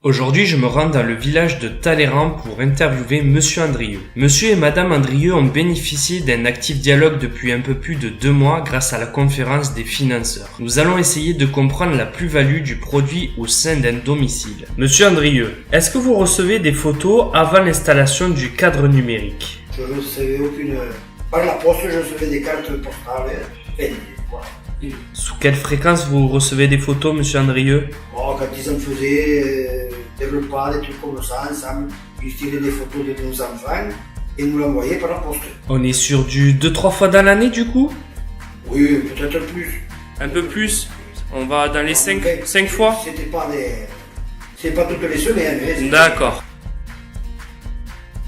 Aujourd'hui, je me rends dans le village de Talleyrand pour interviewer Monsieur Andrieux. Monsieur et Madame Andrieux ont bénéficié d'un actif dialogue depuis un peu plus de 2 mois grâce à la conférence des financeurs. Nous allons essayer de comprendre la plus-value du produit au sein d'un domicile. Monsieur Andrieux, est-ce que vous recevez des photos avant l'installation du cadre numérique? Je ne recevais aucune... Par la poste, je recevais des cartes postales. Voilà. Sous quelle fréquence vous recevez des photos, Monsieur Andrieux? Bon, quand ils en faisaient des repas, des trucs comme ça, ensemble, ils tiraient des photos de nos enfants et nous l'envoyaient par la poste. On est sur du 2-3 fois dans l'année du coup? Oui, peut-être plus. Un peu plus? On va dans les 5 Okay. fois? C'est pas toutes les semaines. Hein, D'accord.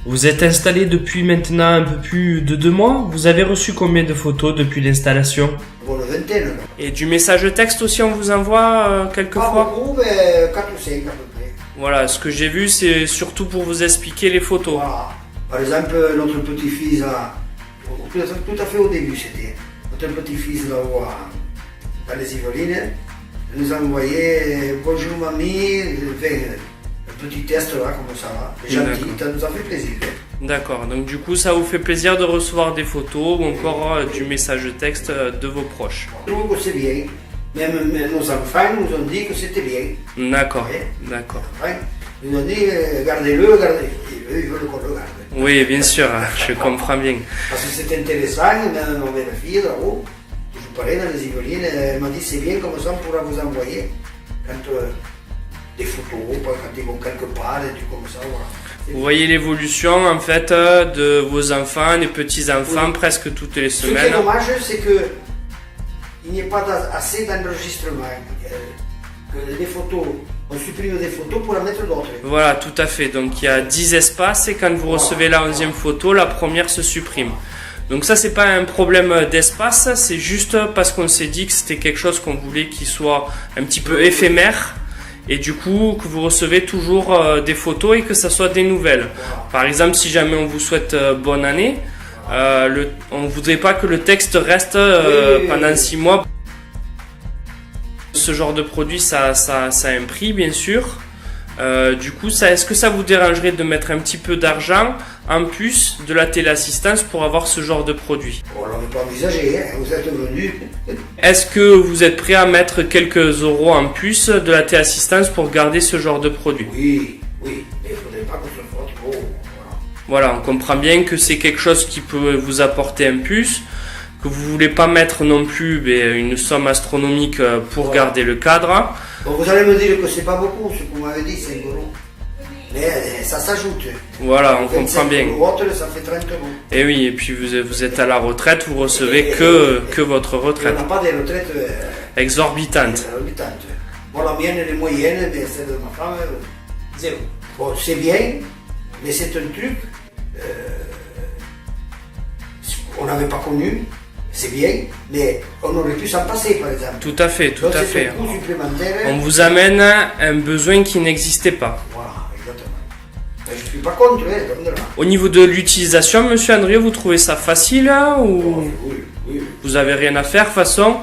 Vous êtes installé depuis maintenant un peu plus de 2 mois. Vous avez reçu combien de photos depuis l'installation? Bon, une vingtaine. Là. Et du message texte aussi, on vous envoie quelques Pas fois? beaucoup, mais 4 ou 5 à peu près. Voilà, ce que j'ai vu, c'est surtout pour vous expliquer les photos. Voilà. Par exemple, notre petit-fils, tout à fait au début c'était, notre petit-fils là-haut, dans les Yvelines, nous a envoyé « Bonjour mamie », un petit test là, comme ça va, gentil, ça nous a fait plaisir. D'accord, donc du coup ça vous fait plaisir de recevoir des photos ou encore du message texte de vos proches. Je trouve que c'est bien, même nos enfants nous ont dit que c'était bien. D'accord, Ouais. d'accord. Enfin, ils nous ont dit gardez-le, gardez-le, ils veulent qu'on le garde. Oui, bien sûr, je comprends bien. Parce que c'est intéressant, même ma belle-fille là-haut, je parlais dans les Yvelines, elle m'a dit c'est bien comme ça on pourra vous envoyer quand des photos, quand ils vont quelque part, des trucs comme ça, voilà. Vous voyez l'évolution en fait de vos enfants, des petits-enfants, Oui. presque toutes les Ce qui est semaines. dommage, c'est que il n'y a pas assez d'enregistrement. Que les photos, on supprime des photos pour en mettre d'autres. Voilà, tout à fait. Donc il y a 10 espaces et quand vous recevez la 11e photo, la première se supprime. Donc ça, c'est pas un problème d'espace, c'est juste parce qu'on s'est dit que c'était quelque chose qu'on voulait qui soit un petit peu éphémère. Et du coup, que vous recevez toujours des photos et que ça soit des nouvelles. Par exemple, si jamais on vous souhaite bonne année, on ne voudrait pas que le texte reste pendant 6 mois. Ce genre de produit, ça a un prix, bien sûr. Du coup, est-ce que ça vous dérangerait de mettre un petit peu d'argent en plus de la téléassistance pour avoir ce genre de produit? On ne l'avait pas envisagé, hein, vous êtes venus. Est-ce que vous êtes prêt à mettre quelques euros en plus de la téléassistance pour garder ce genre de produit? Oui, mais il ne faudrait pas qu'on se frotte trop. Voilà, on comprend bien que c'est quelque chose qui peut vous apporter un plus, que vous voulez pas mettre non plus une somme astronomique pour garder le cadre. Bon, vous allez me dire que c'est pas beaucoup, ce que vous m'avez dit, 5 euros. Mais ça s'ajoute. Voilà, on comprend bien. Autres, ça fait 30 euros. Et oui, et puis vous êtes à la retraite, vous recevez que votre retraite. On n'a pas des retraites Exorbitantes. Bon, la mienne, elle est moyenne, mais celle de ma femme, zéro. Bon, c'est bien, mais c'est un truc qu'on n'avait pas connu. C'est bien, mais on aurait pu s'en passer, par exemple. Tout à fait, tout Donc, à c'est fait. un coût supplémentaire. On vous amène un besoin qui n'existait pas. Voilà, exactement. Mais je ne suis pas contre, hein, comme de là. Au niveau de l'utilisation, Monsieur Andrieux, vous trouvez ça facile ou Oui. vous avez rien à faire, façon?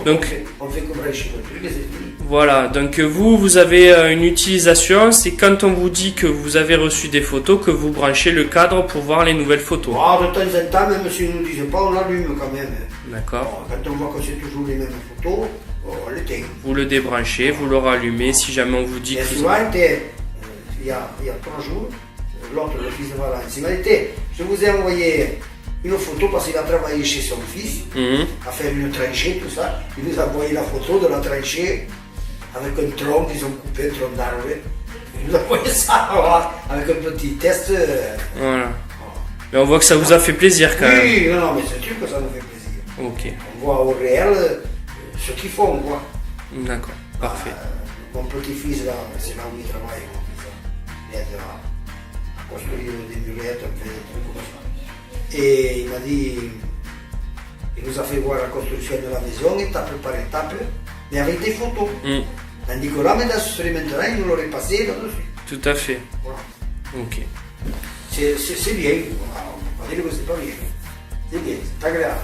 Donc On fait comme chez le truc et c'est fini. voilà, donc vous avez une utilisation, c'est quand on vous dit que vous avez reçu des photos que vous branchez le cadre pour voir les nouvelles photos. Ah, de temps en temps, même si ils ne nous disent pas, on l'allume quand même. D'accord. Bon, quand on voit que c'est toujours les mêmes photos, on l'éteint. Vous le débranchez, vous le rallumez si jamais on vous dit Et que... souvent, il y a 3 jours, l'autre, le fils de Valence, il m'a dit, je vous ai envoyé une photo parce qu'il a travaillé chez son fils, à faire une tranchée, tout ça. Il nous a envoyé la photo de la tranchée avec un tronc qu'ils ont coupé, un tronc d'arbre. Il nous a envoyé ça, voilà, avec un petit test. Voilà. Mais on voit que ça vous a fait plaisir quand même. Oui, non, mais c'est sûr que ça nous fait plaisir. Ok, On voit au réel ce qu'ils font, quoi. d'accord, parfait. Mon petit-fils, là, c'est là où il travaille, mon fils, il aide à construire des murettes, un peu des trucs comme ça. Et il m'a dit, il nous a fait voir la construction de la maison, étape par étape, mais avec des photos. Tandis que là, maintenant, il nous l'aurait passé là-dessus. Tout à fait. Voilà. Ok. C'est bien, on va pas dire que c'est pas bien. C'est bien, c'est agréable.